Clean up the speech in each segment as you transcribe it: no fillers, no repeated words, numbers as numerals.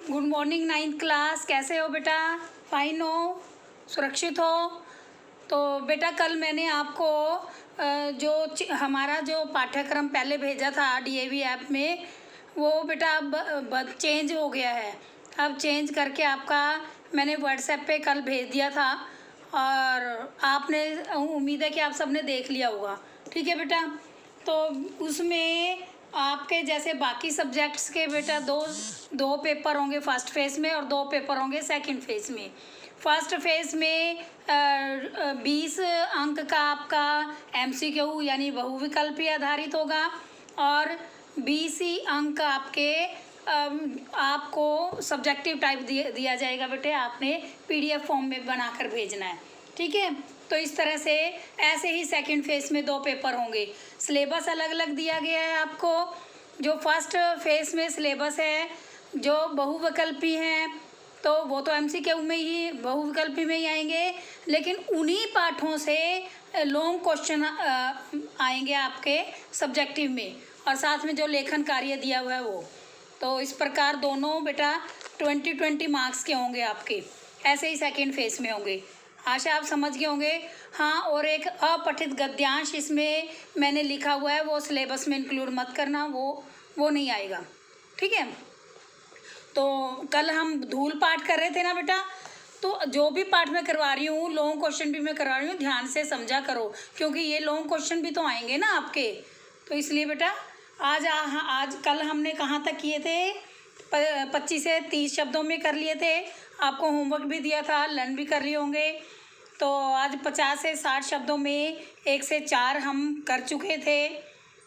Good morning 9th class. कैसे हो बेटा? फाइन हो? सुरक्षित हो? तो बेटा कल मैंने आपको हमारा जो पाठ्यक्रम पहले भेजा था डीएवी ऐप में, वो बेटा अब चेंज हो गया है। अब चेंज करके आपका मैंने व्हाट्सएप पे कल भेज दिया था और आपने, उम्मीद है कि आप सबने देख लिया होगा। ठीक है बेटा। तो उसमें आपके जैसे बाकी सब्जेक्ट्स के बेटा दो पेपर होंगे फर्स्ट फेज़ में और 2 पेपर होंगे सेकंड फेज़ में। फर्स्ट फेज़ में 20 अंक का आपका एमसीक्यू यानी बहुविकल्पीय आधारित होगा और 20 ही अंक आपके आपको सब्जेक्टिव टाइप दिया जाएगा बेटे। आपने पीडीएफ फॉर्म में बनाकर भेजना है। ठीक है। तो इस तरह से ऐसे ही सेकंड फेज़ में 2 पेपर होंगे। सिलेबस अलग अलग दिया गया है आपको। जो फर्स्ट फेज़ में सिलेबस है, जो बहुविकल्पी हैं तो वो तो एमसीक्यू में ही, बहुविकल्पी में ही आएंगे, लेकिन उन्हीं पाठों से लॉन्ग क्वेश्चन आएंगे आपके सब्जेक्टिव में, और साथ में जो लेखन कार्य दिया हुआ है वो। तो इस प्रकार दोनों बेटा 20-20 मार्क्स के होंगे आपके। ऐसे ही सेकंड फेज़ में होंगे। आशा आप समझ गए होंगे। हाँ, और एक अपठित गद्यांश इसमें मैंने लिखा हुआ है, वो सिलेबस में इंक्लूड मत करना, वो नहीं आएगा। ठीक है। तो कल हम धूल पाठ कर रहे थे ना बेटा, तो जो भी पाठ मैं करवा रही हूँ, लॉन्ग क्वेश्चन भी मैं करवा रही हूँ, ध्यान से समझा करो, क्योंकि ये लॉन्ग क्वेश्चन भी तो आएंगे ना आपके। तो इसलिए बेटा आज कल हमने कहाँ तक किए थे? 25 से 30 शब्दों में कर लिए थे। आपको होमवर्क भी दिया था, लर्न भी कर लिए होंगे। तो आज 50 से 60 शब्दों में 1 से 4 हम कर चुके थे।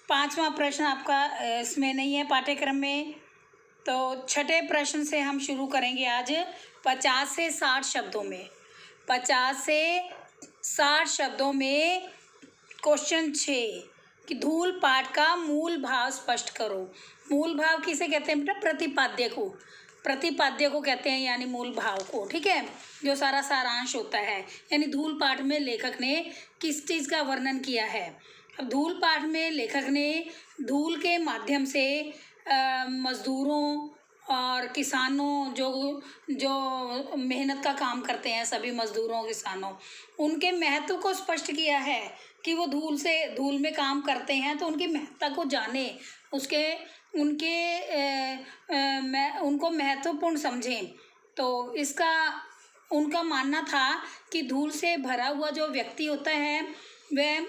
5वां प्रश्न आपका इसमें नहीं है पाठ्यक्रम में। तो छठे प्रश्न से हम शुरू करेंगे आज 50 से 60 शब्दों में। 50 से 60 शब्दों में क्वेश्चन 6 कि धूल पाठ का मूल भाव स्पष्ट करो। मूल भाव किसे कहते हैं बेटा? प्रतिपाद्य को कहते हैं, यानी मूल भाव को। ठीक है। जो सारा सारांश होता है, यानी धूल पाठ में लेखक ने किस चीज़ का वर्णन किया है। अब धूल पाठ में लेखक ने धूल के माध्यम से मजदूरों और किसानों, जो मेहनत का काम करते हैं, सभी मजदूरों किसानों, उनके महत्व को स्पष्ट किया है कि वो धूल में काम करते हैं, तो उनकी महत्ता को जाने, उनको महत्वपूर्ण समझें। तो इसका उनका मानना था कि धूल से भरा हुआ जो व्यक्ति होता है वह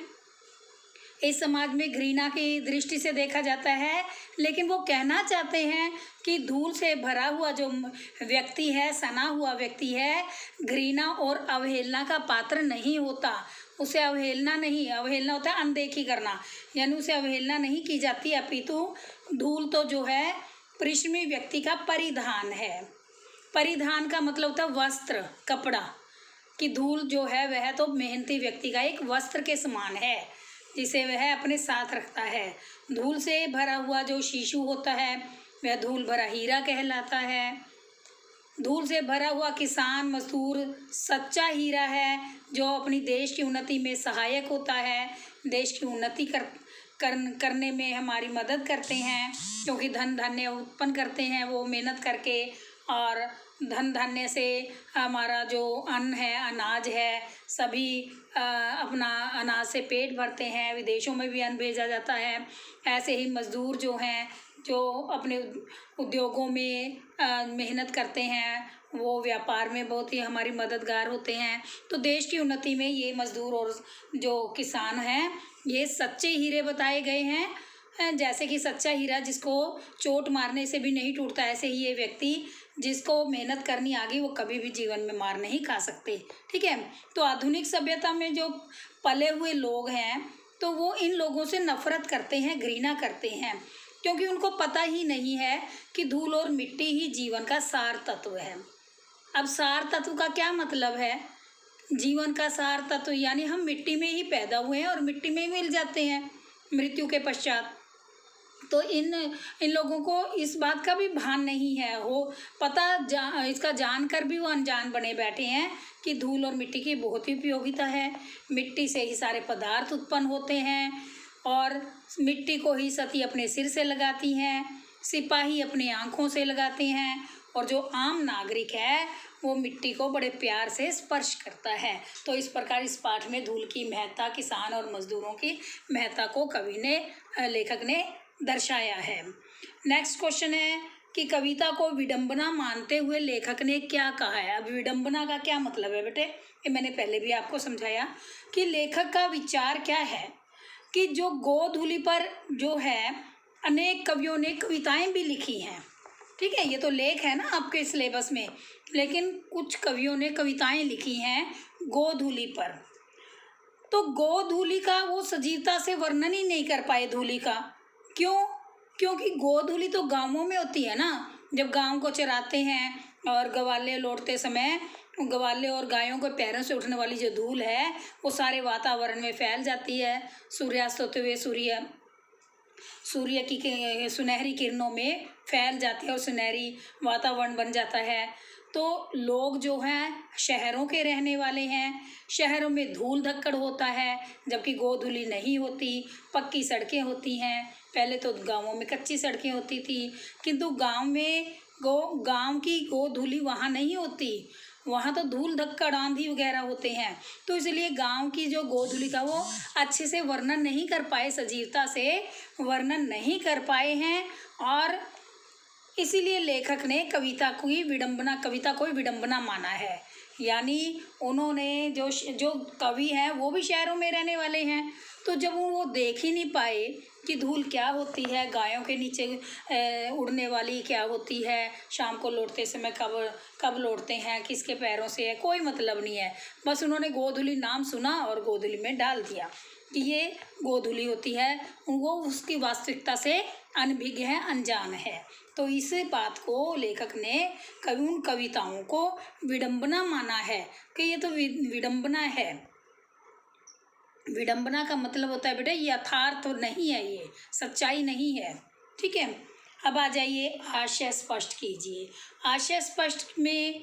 इस समाज में घृणा की दृष्टि से देखा जाता है, लेकिन वो कहना चाहते हैं कि धूल से भरा हुआ जो व्यक्ति है, सना हुआ व्यक्ति है, घृणा और अवहेलना का पात्र नहीं होता। उसे अवहेलना होता है अनदेखी करना, यानी उसे अवहेलना नहीं की जाती, अपितु धूल तो जो है परिश्रमी व्यक्ति का परिधान है। परिधान का मतलब होता है वस्त्र, कपड़ा, कि धूल जो है वह तो मेहनती व्यक्ति का एक वस्त्र के समान है, जिसे वह अपने साथ रखता है। धूल से भरा हुआ जो शिशु होता है वह धूल भरा हीरा कहलाता है। धूल से भरा हुआ किसान मजदूर सच्चा हीरा है, जो अपनी देश की उन्नति में सहायक होता है, देश की उन्नति करने में हमारी मदद करते हैं, क्योंकि धन धान्य उत्पन्न करते हैं वो मेहनत करके, और धन धान्य से हमारा जो अन्न है, अनाज है, सभी अपना अनाज से पेट भरते हैं, विदेशों में भी अन्न भेजा जाता है। ऐसे ही मज़दूर जो हैं, जो अपने उद्योगों में मेहनत करते हैं, वो व्यापार में बहुत ही हमारी मददगार होते हैं। तो देश की उन्नति में ये मज़दूर और जो किसान हैं, ये सच्चे हीरे बताए गए हैं। जैसे कि सच्चा हीरा जिसको चोट मारने से भी नहीं टूटता, ऐसे ही ये व्यक्ति जिसको मेहनत करनी आ गई वो कभी भी जीवन में मार नहीं खा सकते। ठीक है। तो आधुनिक सभ्यता में जो पले हुए लोग हैं, तो वो इन लोगों से नफरत करते हैं, घृणा करते हैं, क्योंकि उनको पता ही नहीं है कि धूल और मिट्टी ही जीवन का सार तत्व है। अब सार तत्व का क्या मतलब है? जीवन का सार तत्व यानी हम मिट्टी में ही पैदा हुए हैं और मिट्टी में ही मिल जाते हैं मृत्यु के पश्चात। तो इन लोगों को इस बात का भी भान नहीं है, इसका जानकर भी वो अनजान बने बैठे हैं कि धूल और मिट्टी की बहुत ही उपयोगिता है। मिट्टी से ही सारे पदार्थ उत्पन्न होते हैं, और मिट्टी को ही सती अपने सिर से लगाती हैं। सिपाही अपनी आँखों से लगाते हैं और जो आम नागरिक है वो मिट्टी को बड़े प्यार से स्पर्श करता है। तो इस प्रकार इस पाठ में धूल की महत्ता, किसान और मजदूरों की महत्ता को कवि ने, लेखक ने दर्शाया है। नेक्स्ट क्वेश्चन है कि कविता को विडंबना मानते हुए लेखक ने क्या कहा है। अब विडंबना का क्या मतलब है बेटे, ये मैंने पहले भी आपको समझाया कि लेखक का विचार क्या है कि जो गोधूलि पर जो है अनेक कवियों ने कविताएं भी लिखी हैं, ठीक है, ये तो लेख है ना आपके सिलेबस में, लेकिन कुछ कवियों ने कविताएं लिखी हैं गोधूलि पर। तो गोधूलि का वो सजीवता से वर्णन ही नहीं कर पाए धूलि का। क्यों? क्योंकि गोधूलि तो गांवों में होती है ना, जब गांव को चराते हैं और गवाले लौटते समय गवाले और गायों के पैरों से उठने वाली जो धूल है वो सारे वातावरण में फैल जाती है। सूर्यास्त होते हुए सूर्य की सुनहरी किरणों में फैल जाती है और सुनहरी वातावरण बन जाता है। तो लोग जो हैं शहरों के रहने वाले हैं, शहरों में धूल धक्कड़ होता है, जबकि गोधूलि नहीं होती, पक्की सड़कें होती हैं। पहले तो गांवों में कच्ची सड़कें होती थी, किंतु गांव की गोधूलि वहाँ नहीं होती, वहाँ तो धूल धक्कड़ आंधी वगैरह होते हैं। तो इसलिए गांव की जो गोधूलि का वो अच्छे से वर्णन नहीं कर पाए, सजीवता से वर्णन नहीं कर पाए हैं, और इसीलिए लेखक ने कविता को ही विडंबना माना है। यानी उन्होंने जो कवि हैं वो भी शहरों में रहने वाले हैं, तो जब वो देख ही नहीं पाए कि धूल क्या होती है, गायों के नीचे उड़ने वाली क्या होती है, शाम को लौटते समय कब लौटते हैं, किसके पैरों से है, कोई मतलब नहीं है। बस उन्होंने गोधूलि नाम सुना और गोधूलि में डाल दिया कि ये गोधूलि होती है, वो उसकी वास्तविकता से अनभिज्ञ है, अनजान है। तो इस बात को लेखक ने उन कविताओं को विडंबना माना है कि ये तो विडंबना है। विडंबना का मतलब होता है बेटा यथार्थ तो नहीं है, ये सच्चाई नहीं है, ठीक है। अब आ जाइए आशय स्पष्ट कीजिए। आशय स्पष्ट में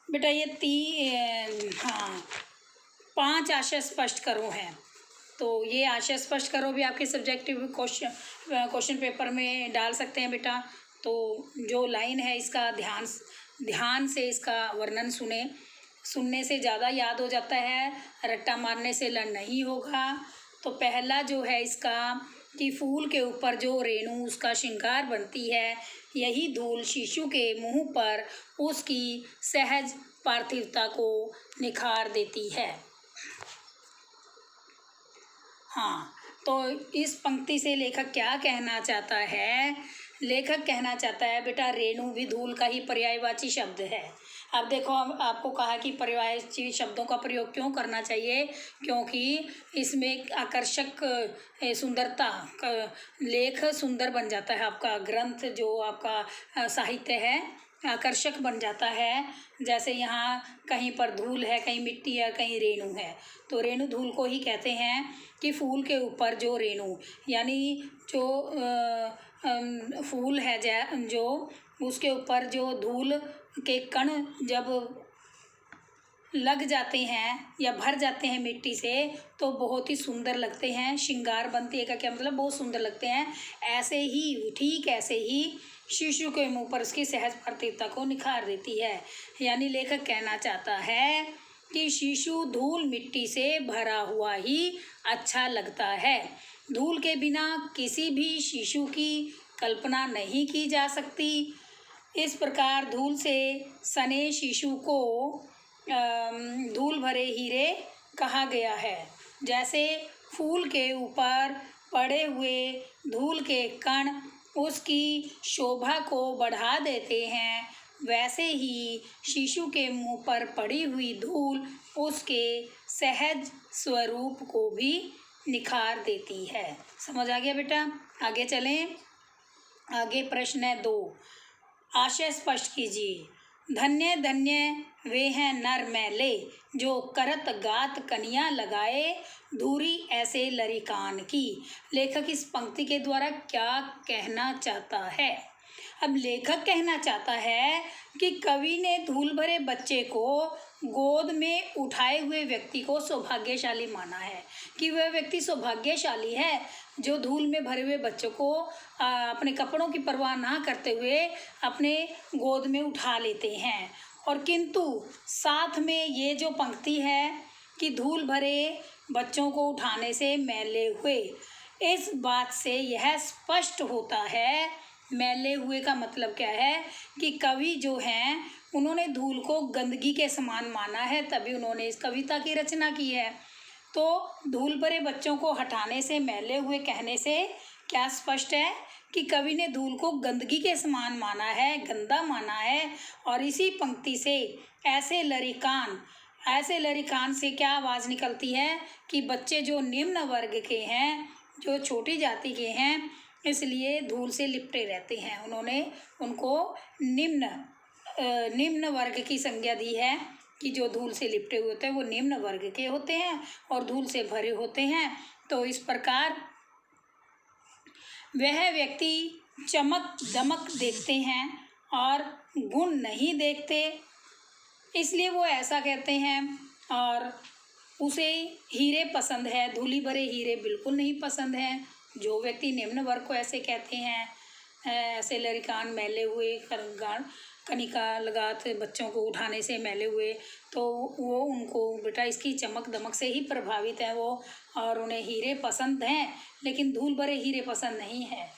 बेटा ये 5 आशय स्पष्ट करो हैं। तो ये आशय स्पष्ट करो भी आपके सब्जेक्टिव क्वेश्चन पेपर में डाल सकते हैं बेटा। तो जो लाइन है इसका ध्यान से इसका वर्णन सुनने से ज़्यादा याद हो जाता है, रट्टा मारने से लर्न नहीं होगा। तो पहला जो है इसका कि फूल के ऊपर जो रेणु उसका श्रृंगार बनती है, यही धूल शिशु के मुंह पर उसकी सहज पार्थिवता को निखार देती है। हाँ, तो इस पंक्ति से लेखक क्या कहना चाहता है? लेखक कहना चाहता है बेटा रेणु भी धूल का ही पर्यायवाची शब्द है। अब देखो, आपको कहा कि पर्यायवाची शब्दों का प्रयोग क्यों करना चाहिए, क्योंकि इसमें आकर्षक सुंदरता, लेख सुंदर बन जाता है, आपका ग्रंथ जो आपका साहित्य है आकर्षक बन जाता है। जैसे यहाँ कहीं पर धूल है, कहीं मिट्टी है, कहीं रेणु है, तो रेणु धूल को ही कहते हैं कि फूल के ऊपर जो रेणु, यानी जो फूल है जो उसके ऊपर जो धूल के कण जब लग जाते हैं या भर जाते हैं मिट्टी से तो बहुत ही सुंदर लगते हैं। श्रृंगार बनती है का क्या मतलब, बहुत सुंदर लगते हैं। ऐसे ही, ठीक ऐसे ही शिशु के मुंह पर उसकी सहज पार्थिवता को निखार देती है। यानी लेखक कहना चाहता है कि शिशु धूल मिट्टी से भरा हुआ ही अच्छा लगता है। धूल के बिना किसी भी शिशु की कल्पना नहीं की जा सकती। इस प्रकार धूल से सने शिशु को धूल भरे हीरे कहा गया है। जैसे फूल के ऊपर पड़े हुए धूल के कण उसकी शोभा को बढ़ा देते हैं, वैसे ही शिशु के मुंह पर पड़ी हुई धूल उसके सहज स्वरूप को भी निखार देती है। समझ आ गया बेटा? आगे चलें। आगे प्रश्न है 2, आशय स्पष्ट कीजिए। धन्य धन्य वे हैं नर मैले, जो करत गात कनिया लगाए, धूरी ऐसे लरिकान की। लेखक इस पंक्ति के द्वारा क्या कहना चाहता है? अब लेखक कहना चाहता है कि कवि ने धूल भरे बच्चे को गोद में उठाए हुए व्यक्ति को सौभाग्यशाली माना है। कि वह व्यक्ति सौभाग्यशाली है जो धूल में भरे हुए बच्चों को अपने कपड़ों की परवाह ना करते हुए अपने गोद में उठा लेते हैं। और किंतु साथ में ये जो पंक्ति है कि धूल भरे बच्चों को उठाने से मैले हुए, इस बात से यह स्पष्ट होता है, मैले हुए का मतलब क्या है कि कवि जो हैं उन्होंने धूल को गंदगी के समान माना है, तभी उन्होंने इस कविता की रचना की है। तो धूल भरे बच्चों को हटाने से, मैले हुए कहने से क्या स्पष्ट है कि कवि ने धूल को गंदगी के समान माना है, गंदा माना है। और इसी पंक्ति से ऐसे लरिकान से क्या आवाज़ निकलती है कि बच्चे जो निम्न वर्ग के हैं, जो छोटी जाति के हैं, इसलिए धूल से लिपटे रहते हैं। उन्होंने उनको निम्न वर्ग की संज्ञा दी है कि जो धूल से लिपटे हुए होते हैं वो निम्न वर्ग के होते हैं और धूल से भरे होते हैं। तो इस प्रकार वह व्यक्ति चमक दमक देखते हैं और गुण नहीं देखते, इसलिए वो ऐसा कहते हैं। और उसे हीरे पसंद है, धूली भरे हीरे बिल्कुल नहीं पसंद हैं। जो व्यक्ति निम्न वर्ग को ऐसे कहते हैं, ऐसे लरिकान मैले हुए, कनिका लगात बच्चों को उठाने से मैले हुए, तो वो उनको बेटा इसकी चमक दमक से ही प्रभावित है वो, और उन्हें हीरे पसंद हैं लेकिन धूल भरे हीरे पसंद नहीं है।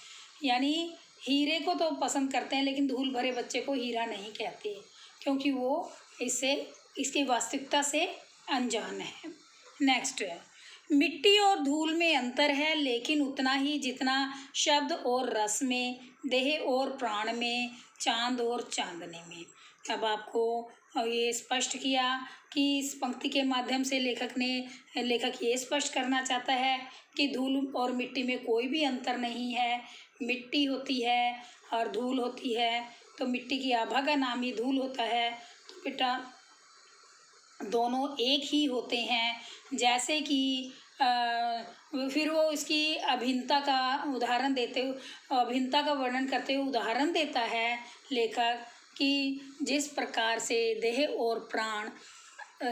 यानी हीरे को तो पसंद करते हैं लेकिन धूल भरे बच्चे को हीरा नहीं कहते, क्योंकि वो इसकी वास्तविकता से अनजान है। नेक्स्ट है, मिट्टी और धूल में अंतर है लेकिन उतना ही जितना शब्द और रस में, देह और प्राण में, चांद और चांदनी में। अब आपको ये स्पष्ट किया कि इस पंक्ति के माध्यम से लेखक ये स्पष्ट करना चाहता है कि धूल और मिट्टी में कोई भी अंतर नहीं है। मिट्टी होती है और धूल होती है, तो मिट्टी की आभा का नाम ही धूल होता है। तो बेटा दोनों एक ही होते हैं। जैसे कि फिर वो इसकी अभिन्नता का वर्णन करते हुए उदाहरण देता है लेखक कि जिस प्रकार से देह और प्राण,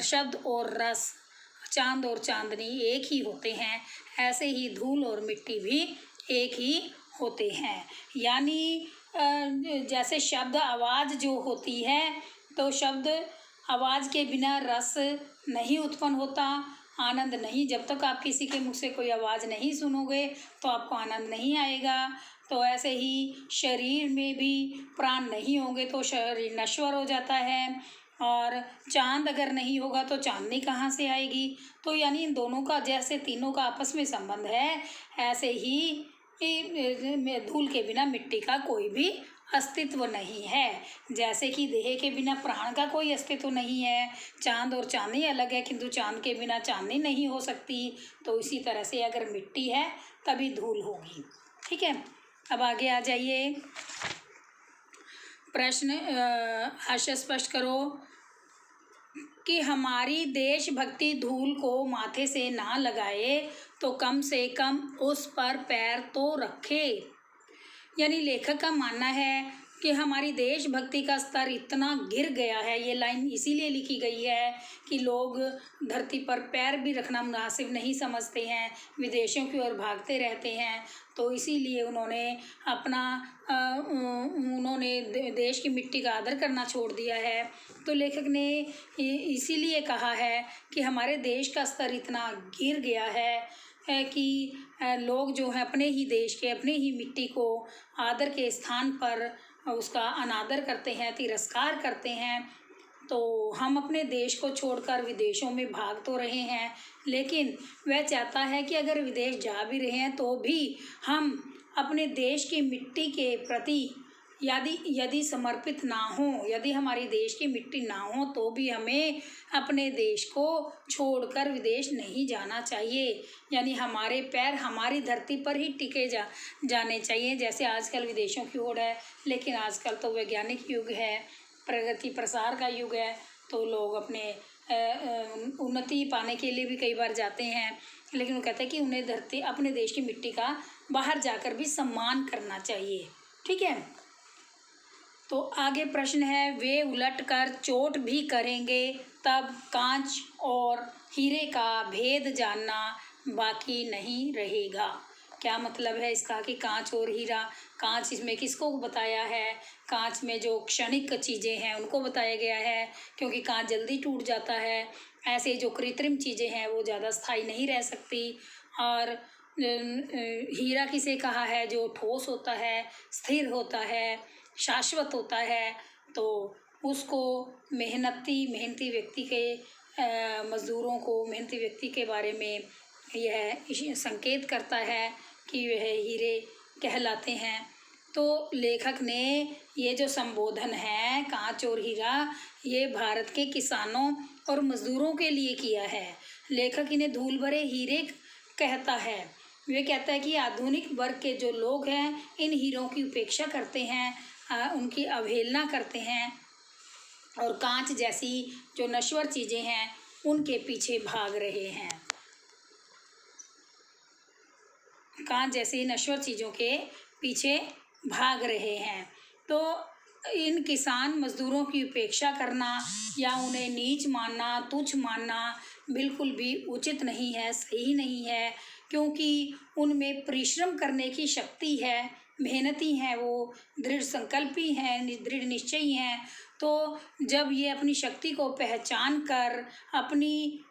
शब्द और रस, चांद और चांदनी एक ही होते हैं, ऐसे ही धूल और मिट्टी भी एक ही होते हैं। यानी जैसे शब्द आवाज़ जो होती है, तो शब्द आवाज़ के बिना रस नहीं उत्पन्न होता, आनंद नहीं। जब तक आप किसी के मुख से कोई आवाज़ नहीं सुनोगे तो आपको आनंद नहीं आएगा। तो ऐसे ही शरीर में भी प्राण नहीं होंगे तो शरीर नश्वर हो जाता है, और चांद अगर नहीं होगा तो चांदनी कहाँ से आएगी। तो यानी इन दोनों का, जैसे तीनों का आपस में संबंध है, ऐसे ही धूल के बिना मिट्टी का कोई भी अस्तित्व नहीं है। जैसे कि देह के बिना प्राण का कोई अस्तित्व नहीं है, चांद और चांदनी अलग है किंतु चांद के बिना चांदनी नहीं हो सकती, तो इसी तरह से अगर मिट्टी है तभी धूल होगी। ठीक है, अब आगे आ जाइए। प्रश्न आशय स्पष्ट करो कि हमारी देशभक्ति धूल को माथे से ना लगाए तो कम से कम उस पर पैर तो रखे। यानी लेखक का मानना है कि हमारी देशभक्ति का स्तर इतना गिर गया है, ये लाइन इसीलिए लिखी गई है कि लोग धरती पर पैर भी रखना मुनासिब नहीं समझते हैं, विदेशों की ओर भागते रहते हैं। तो इसीलिए उन्होंने देश की मिट्टी का आदर करना छोड़ दिया है। तो लेखक ने इसीलिए कहा है कि हमारे देश का स्तर इतना गिर गया है कि लोग जो है अपने ही देश के, अपने ही मिट्टी को आदर के स्थान पर उसका अनादर करते हैं, तिरस्कार करते हैं। तो हम अपने देश को छोड़कर विदेशों में भाग तो रहे हैं, लेकिन वह चाहता है कि अगर विदेश जा भी रहे हैं तो भी हम अपने देश की मिट्टी के प्रति यदि समर्पित ना हो, यदि हमारी देश की मिट्टी ना हो, तो भी हमें अपने देश को छोड़कर विदेश नहीं जाना चाहिए। यानी हमारे पैर हमारी धरती पर ही टिके जाने चाहिए। जैसे आजकल विदेशों की होड़ है, लेकिन आजकल तो वैज्ञानिक युग है, प्रगति प्रसार का युग है, तो लोग अपने उन्नति पाने के लिए भी कई बार जाते हैं, लेकिन वो कहते हैं कि उन्हें अपने देश की मिट्टी का बाहर जाकर भी सम्मान करना चाहिए। ठीक है, तो आगे प्रश्न है, वे उलटकर चोट भी करेंगे तब कांच और हीरे का भेद जानना बाकी नहीं रहेगा। क्या मतलब है इसका कि कांच और हीरा, कांच इसमें किसको बताया है, कांच में जो क्षणिक चीज़ें हैं उनको बताया गया है, क्योंकि कांच जल्दी टूट जाता है। ऐसे जो कृत्रिम चीज़ें हैं वो ज़्यादा स्थायी नहीं रह सकती। और हीरा किसे कहा है, जो ठोस होता है, स्थिर होता है, शाश्वत होता है। तो उसको मेहनती व्यक्ति के मज़दूरों को, मेहनती व्यक्ति के बारे में यह संकेत करता है कि वह हीरे कहलाते हैं। तो लेखक ने ये जो संबोधन है कांच और हीरा, ये भारत के किसानों और मज़दूरों के लिए किया है। लेखक इन्हें धूल भरे हीरे कहता है। वे कहता है कि आधुनिक वर्ग के जो लोग हैं इन हीरों की उपेक्षा करते हैं, उनकी अवहेलना करते हैं और कांच जैसी जो नश्वर चीज़ें हैं उनके पीछे भाग रहे हैं। कांच जैसी नश्वर चीज़ों के पीछे भाग रहे हैं। तो इन किसान मज़दूरों की उपेक्षा करना या उन्हें नीच मानना, तुच्छ मानना बिल्कुल भी उचित नहीं है, सही नहीं है, क्योंकि उनमें परिश्रम करने की शक्ति है, मेहनती हैं, वो दृढ़ संकल्पी हैं, दृढ़ निश्चयी हैं। तो जब ये अपनी शक्ति को पहचान कर अपनी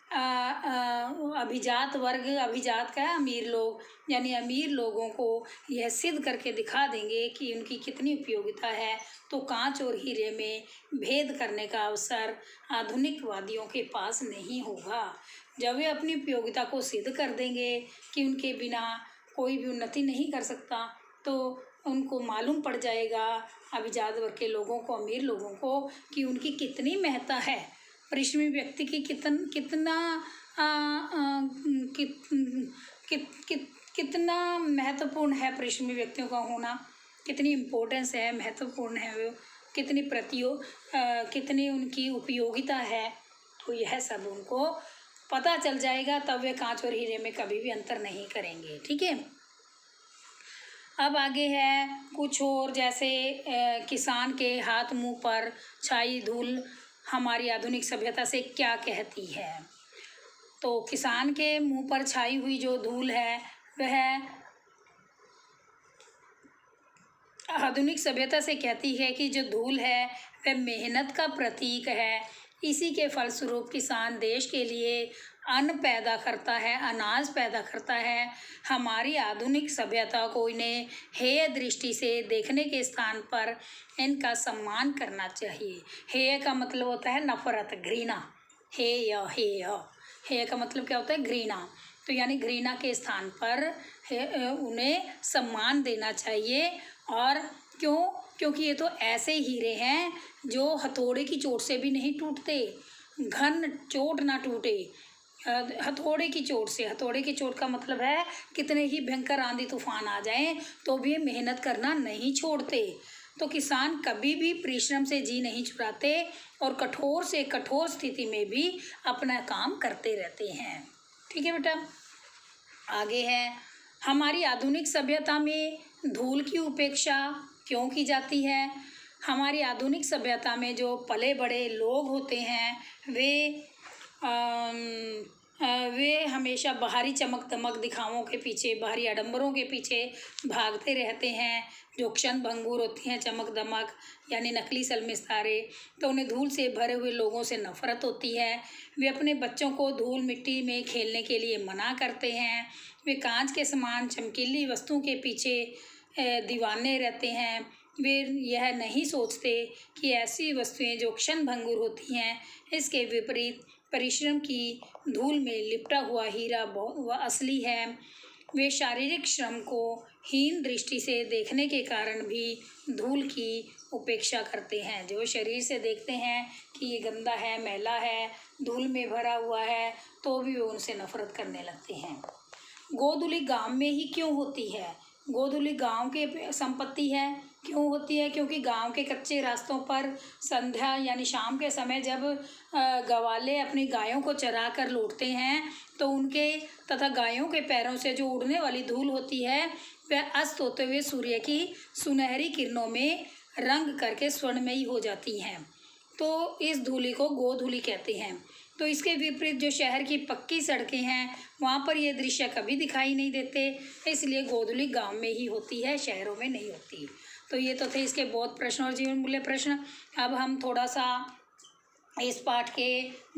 अभिजात वर्ग, अभिजात का अमीर लोग, यानी अमीर लोगों को यह सिद्ध करके दिखा देंगे कि उनकी कितनी उपयोगिता है, तो कांच और हीरे में भेद करने का अवसर आधुनिकवादियों के पास नहीं होगा। जब वे अपनी उपयोगिता को सिद्ध कर देंगे कि उनके बिना कोई भी उन्नति नहीं कर सकता, तो उनको मालूम पड़ जाएगा, अभिजात वर्ग के लोगों को, अमीर लोगों को, कि उनकी कितनी महत्ता है, परिश्रमी व्यक्ति की कितना महत्वपूर्ण है परिश्रमी व्यक्तियों का होना, कितनी इम्पोर्टेंस है, महत्वपूर्ण है वो, कितनी उनकी उपयोगिता है। तो यह सब उनको पता चल जाएगा, तब वे कांच और हीरे में कभी भी अंतर नहीं करेंगे। ठीक है। अब आगे है कुछ और, जैसे किसान के हाथ मुंह पर छाई धूल हमारी आधुनिक सभ्यता से क्या कहती है। तो किसान के मुंह पर छाई हुई जो धूल है वह आधुनिक सभ्यता से कहती है कि जो धूल है वह मेहनत का प्रतीक है। इसी के फलस्वरूप किसान देश के लिए अन्न पैदा करता है, अनाज पैदा करता है। हमारी आधुनिक सभ्यता को इन्हें हेय दृष्टि से देखने के स्थान पर इनका सम्मान करना चाहिए। हेय का मतलब होता है नफरत, घृणा। हेय हेय हेय का मतलब क्या होता है, घृणा। तो यानी घृणा के स्थान पर उन्हें सम्मान देना चाहिए। और क्यों? क्योंकि ये तो ऐसे हीरे हैं जो हथौड़े की चोट से भी नहीं टूटते, घन चोट ना टूटे, हथौड़े की चोट से। हथौड़े की चोट का मतलब है कितने ही भयंकर आंधी तूफान आ जाएं तो भी मेहनत करना नहीं छोड़ते। तो किसान कभी भी परिश्रम से जी नहीं चुराते और कठोर से कठोर स्थिति में भी अपना काम करते रहते हैं। ठीक है बेटा। आगे है, हमारी आधुनिक सभ्यता में धूल की उपेक्षा क्यों की जाती है। हमारी आधुनिक सभ्यता में जो पले बड़े लोग होते हैं वे हमेशा बाहरी चमक दमक दिखावों के पीछे, बाहरी आडंबरों के पीछे भागते रहते हैं, जो क्षण भंगुर होती हैं, चमक दमक यानी नकली सलमिस्तारे। तो उन्हें धूल से भरे हुए लोगों से नफरत होती है। वे अपने बच्चों को धूल मिट्टी में खेलने के लिए मना करते हैं। वे कांच के समान चमकीली वस्तुओं के पीछे दीवाने रहते हैं। वे यह नहीं सोचते कि ऐसी वस्तुएं जो क्षण भंगुर होती हैं, इसके विपरीत परिश्रम की धूल में लिपटा हुआ हीरा वह असली है। वे शारीरिक श्रम को हीन दृष्टि से देखने के कारण भी धूल की उपेक्षा करते हैं। जो शरीर से देखते हैं कि ये गंदा है, मैला है, धूल में भरा हुआ है, तो भी वो उनसे नफरत करने लगते हैं। गोधूली गांव में ही क्यों होती है? गोधूली गांव के संपत्ति है। क्यों होती है? क्योंकि गांव के कच्चे रास्तों पर संध्या यानी शाम के समय जब गवाले अपनी गायों को चरा कर लौटते हैं, तो उनके तथा गायों के पैरों से जो उड़ने वाली धूल होती है वह अस्त होते हुए सूर्य की सुनहरी किरणों में रंग करके स्वर्णमयी हो जाती हैं। तो इस धूली को गोधूली कहते हैं। तो इसके विपरीत जो शहर की पक्की सड़कें हैं वहाँ पर ये दृश्य कभी दिखाई नहीं देते, इसलिए गोधूली गांव में ही होती है, शहरों में नहीं होती। तो ये तो थे इसके बौद्ध प्रश्न और जीवन मूल्य प्रश्न। अब हम थोड़ा सा इस पाठ के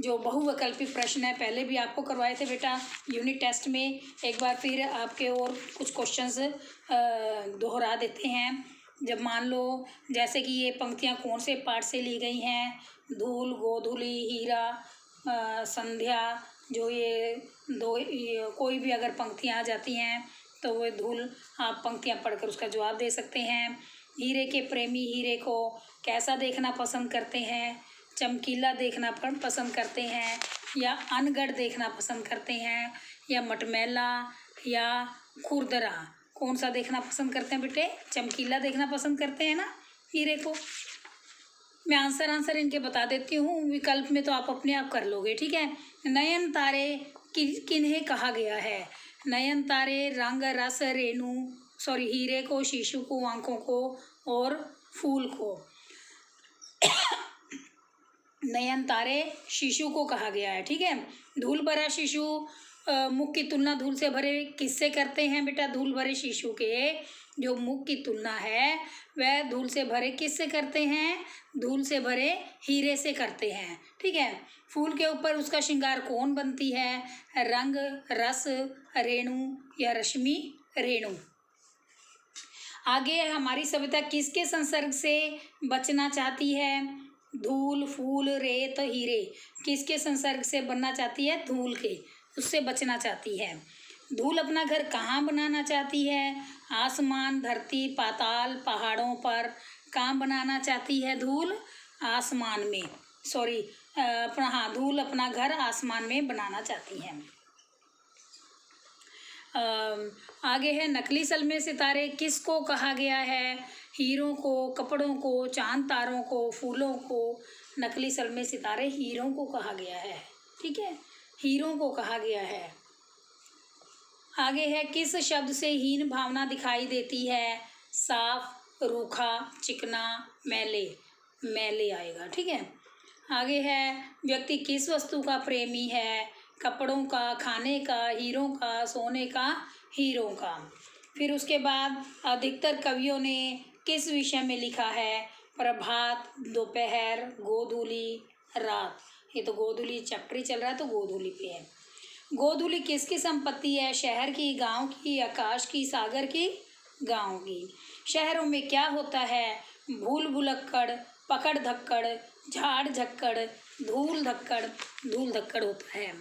जो बहुविकल्पी प्रश्न है, पहले भी आपको करवाए थे बेटा यूनिट टेस्ट में, एक बार फिर आपके और कुछ क्वेश्चंस दोहरा देते हैं। जब मान लो जैसे कि ये पंक्तियाँ कौन से पाठ से ली गई हैं, धूल, गोधूली, हीरा, संध्या, जो ये दो कोई भी अगर पंक्तियाँ आ जाती हैं तो वो धूल आप पंक्तियाँ पढ़कर उसका जवाब दे सकते हैं। हीरे के प्रेमी हीरे को कैसा देखना पसंद करते हैं, चमकीला देखना पसंद करते हैं या अनगढ़ देखना पसंद करते हैं या मटमैला या खुरदरा, कौन सा देखना पसंद करते हैं बेटे? चमकीला देखना पसंद करते हैं ना हीरे को। मैं आंसर इनके बता देती हूँ, विकल्प में तो आप अपने आप कर लोगे, ठीक है। नयन तारे किन्हें कहा गया है? नयन तारे रंग रस रेणु हीरे को, शिशु को, आंखों को और फूल को। नयन तारे शिशु को कहा गया है, ठीक है। धूल भरा शिशु मुख की तुलना धूल से भरे किससे करते हैं बेटा? धूल भरे शिशु के जो मुख की तुलना है वह धूल से भरे किससे करते हैं? धूल से भरे हीरे से करते हैं, ठीक है। फूल के ऊपर उसका श्रृंगार कौन बनती है? रंग, रस, रेणु या रश्मि रेणु। आगे हमारी सभ्यता किसके संसर्ग से बचना चाहती है? धूल, फूल, रेत, हीरे, किसके संसर्ग से बनना चाहती है? धूल के, उससे बचना चाहती है। धूल अपना घर कहाँ बनाना चाहती है? आसमान, धरती, पाताल, पहाड़ों पर। कहाँ बनाना चाहती है धूल? आसमान में, धूल अपना घर आसमान में बनाना चाहती है। आगे है नकली सलमे सितारे किसको कहा गया है? हीरों को, कपड़ों को, चांद तारों को, फूलों को। नकली सलमे सितारे हीरों को कहा गया है, ठीक है, हीरों को कहा गया है। आगे है किस शब्द से हीन भावना दिखाई देती है? साफ, रूखा, चिकना, मैले, मैले आएगा, ठीक है। आगे है व्यक्ति किस वस्तु का प्रेमी है? कपड़ों का, खाने का, हीरों का, सोने का, हीरों का। फिर उसके बाद अधिकतर कवियों ने किस विषय में लिखा है? प्रभात, दोपहर, गोधूली, रात। ये तो गोधूली चैप्टर चल रहा है तो गोधूली पे है। गोधूली किसकी संपत्ति है? शहर की, गांव की, आकाश की, सागर की? गांव की। शहरों में क्या होता है? भूल भुलक्कड़, पकड़ धक्कड़, झाड़ झक्कड़, धूल धक्कड़ होता है।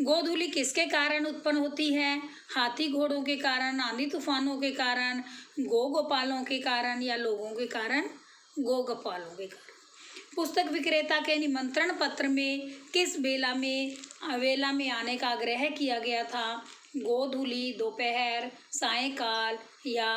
गोधूली किसके कारण उत्पन्न होती है? हाथी घोड़ों के कारण, आंधी तूफानों के कारण, गोपालों के कारण या लोगों के कारण? गोपालों के कारण। पुस्तक विक्रेता के निमंत्रण पत्र में किस वेला में आने का आग्रह किया गया था? गोधूली, दोपहर, सायंकाल या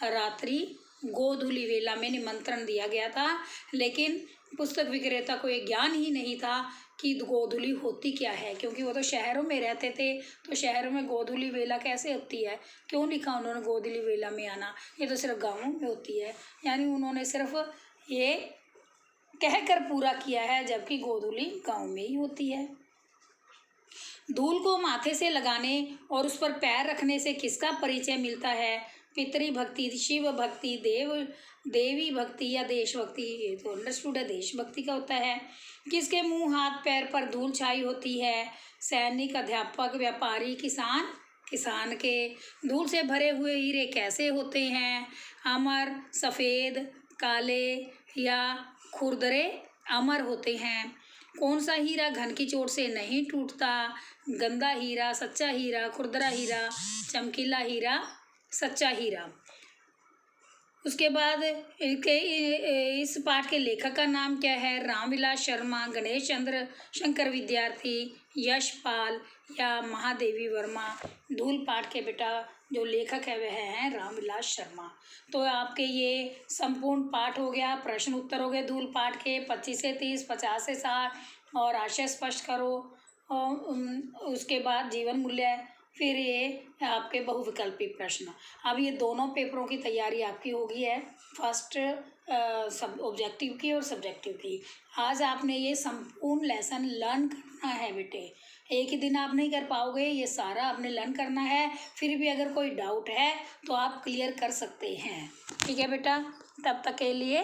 रात्रि? गोधूली वेला में निमंत्रण दिया गया था, लेकिन पुस्तक विक्रेता को ये ज्ञान ही नहीं था कि गोधूली होती क्या है, क्योंकि वो तो शहरों में रहते थे, तो शहरों में गोधूली वेला कैसे होती है? क्यों लिखा उन्होंने गोधूली वेला में आना? ये तो सिर्फ गाँवों में होती है, यानी उन्होंने सिर्फ ये कहकर पूरा किया है, जबकि गोधूली गाँव में ही होती है। धूल को माथे से लगाने और उस पर पैर रखने से किसका परिचय मिलता है? पितृ भक्ति, शिव भक्ति, देवी भक्ति या देशभक्ति? ये तो अंडरस्टूड है, देशभक्ति का होता है। किसके मुंह, हाथ, पैर पर धूल छाई होती है? सैनिक, अध्यापक, व्यापारी, किसान के। धूल से भरे हुए हीरे कैसे होते हैं? अमर, सफ़ेद, काले या खुरदरे? अमर होते हैं। कौन सा हीरा घन की चोट से नहीं टूटता? गंदा हीरा, सच्चा हीरा, खुरदरा हीरा, चमकीला हीरा, सच्चा हीरा। उसके बाद इस पाठ के लेखक का नाम क्या है? रामविलास शर्मा, गणेश चंद्र शंकर विद्यार्थी, यशपाल या महादेवी वर्मा। धूल पाठ के बेटा जो लेखक है वह हैं रामविलास शर्मा। तो आपके ये संपूर्ण पाठ हो गया, प्रश्न उत्तर हो गए धूल पाठ के 25 से 30, 50 से 60 और आशय स्पष्ट करो। और उसके बाद जीवन मूल्य फिर ये आपके बहुविकल्पी प्रश्न। अब ये दोनों पेपरों की तैयारी आपकी हो गई है, फर्स्ट सब ऑब्जेक्टिव की और सब्जेक्टिव की। आज आपने ये संपूर्ण लेसन लर्न करना है बेटे, एक ही दिन आप नहीं कर पाओगे, ये सारा आपने लर्न करना है। फिर भी अगर कोई डाउट है तो आप क्लियर कर सकते हैं, ठीक है बेटा। तब तक के लिए